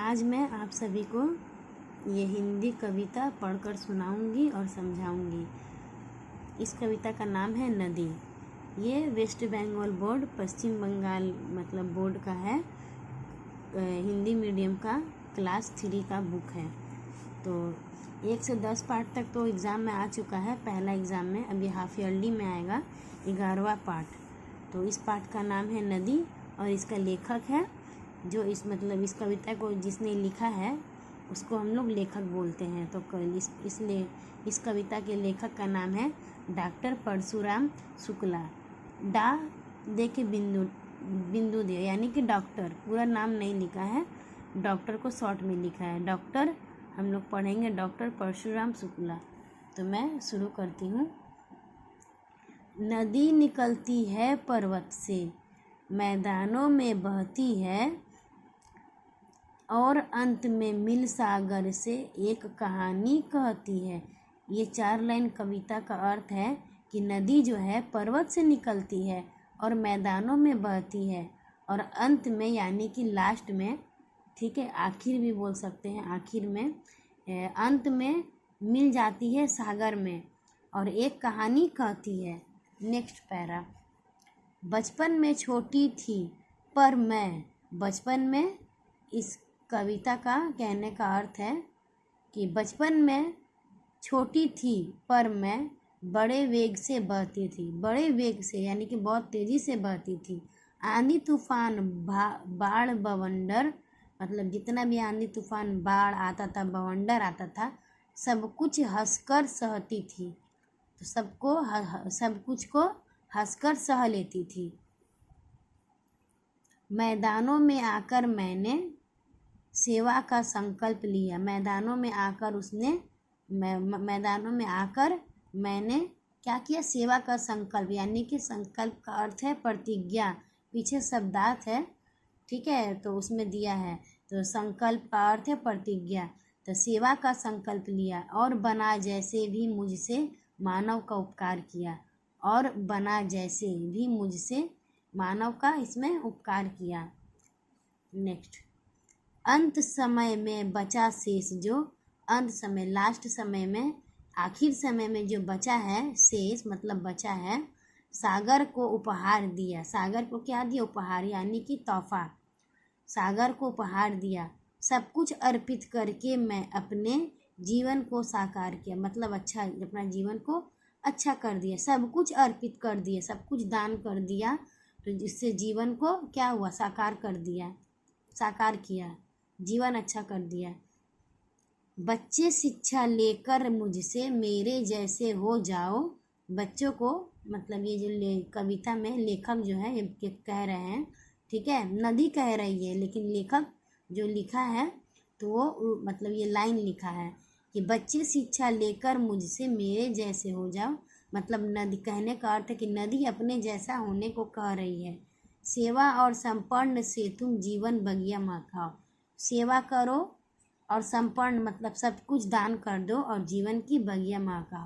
आज मैं आप सभी को ये हिंदी कविता पढ़कर सुनाऊंगी और समझाऊंगी। इस कविता का नाम है नदी। ये वेस्ट बंगाल बोर्ड पश्चिम बंगाल मतलब बोर्ड का है, हिंदी मीडियम का क्लास 3 का बुक है। तो 1 से 10 पार्ट तक तो एग्ज़ाम में आ चुका है। पहला एग्ज़ाम में अभी हाफ ईयरली में आएगा 11वां पार्ट। तो इस पार्ट का नाम है नदी और इसका लेखक है जो इस कविता को जिसने लिखा है उसको हम लोग लेखक बोलते हैं। तो इसलिए इस कविता के लेखक का नाम है डॉक्टर परशुराम शुक्ला। डा दे के बिंदु दिया यानी कि डॉक्टर, पूरा नाम नहीं लिखा है, डॉक्टर को शॉर्ट में लिखा है। डॉक्टर हम लोग पढ़ेंगे डॉक्टर परशुराम शुक्ला। तो मैं शुरू करती हूँ। नदी निकलती है पर्वत से, मैदानों में बहती है और अंत में मिल सागर से एक कहानी कहती है। ये 4 लाइन कविता का अर्थ है कि नदी जो है पर्वत से निकलती है और मैदानों में बहती है और अंत में यानी कि लास्ट में, ठीक है, आखिर भी बोल सकते हैं, आखिर में अंत में मिल जाती है सागर में और एक कहानी कहती है। Next para. बचपन में छोटी थी पर मैं, बचपन में, इस कविता का कहने का अर्थ है कि बचपन में छोटी थी पर मैं बड़े वेग से बहती थी। बड़े वेग से यानी कि बहुत तेज़ी से बहती थी। आंधी तूफान बाढ़ बवंडर, मतलब जितना भी आंधी तूफान बाढ़ आता था, बवंडर आता था, सब कुछ हंसकर सहती थी। तो सब कुछ को हंसकर सह लेती थी। मैदानों में आकर मैंने सेवा का संकल्प लिया। मैदानों में आकर मैंने क्या किया? सेवा का संकल्प, यानी कि संकल्प का अर्थ है प्रतिज्ञा, पीछे शब्दार्थ है, ठीक है, तो उसमें दिया है। तो संकल्प का अर्थ है प्रतिज्ञा। तो सेवा का संकल्प लिया और बना जैसे भी मुझसे मानव का उपकार किया, और बना जैसे भी मुझसे मानव का इसमें उपकार किया। नेक्स्ट। अंत समय में बचा शेष, जो अंत समय, लास्ट समय में, आखिर समय में जो बचा है, शेष मतलब बचा है, सागर को उपहार दिया। सागर को क्या दिया? उपहार, यानी कि तोहफा। सागर को उपहार दिया। सब कुछ अर्पित करके मैं अपने जीवन को साकार किया, मतलब अच्छा, अपना जीवन को अच्छा कर दिया। सब कुछ अर्पित कर दिया, सब कुछ दान कर दिया, तो जिससे जीवन को क्या हुआ? साकार कर दिया, साकार किया, जीवन अच्छा कर दिया। बच्चे शिक्षा लेकर मुझसे मेरे जैसे हो जाओ। बच्चों को, मतलब ये जो कविता में लेखक जो है ये कह रहे हैं, ठीक है, नदी कह रही है, लेकिन लेखक जो लिखा है तो वो मतलब ये लाइन लिखा है कि बच्चे शिक्षा लेकर मुझसे मेरे जैसे हो जाओ। मतलब नदी कहने का अर्थ है कि नदी अपने जैसा होने को कह रही है। सेवा और संपन्न से तुम जीवन बगिया मत खाओ। सेवा करो और संपन्न मतलब सब कुछ दान कर दो और जीवन की बगिया माँ का।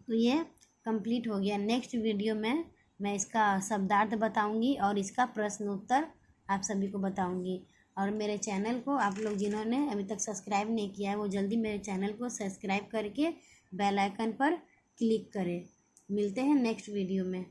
तो ये कंप्लीट हो गया। नेक्स्ट वीडियो में मैं इसका शब्दार्थ बताऊंगी और इसका प्रश्न उत्तर आप सभी को बताऊंगी। और मेरे चैनल को आप लोग जिन्होंने अभी तक सब्सक्राइब नहीं किया है वो जल्दी मेरे चैनल को सब्सक्राइब करके बेल आइकन पर क्लिक करें। मिलते हैं नेक्स्ट वीडियो में।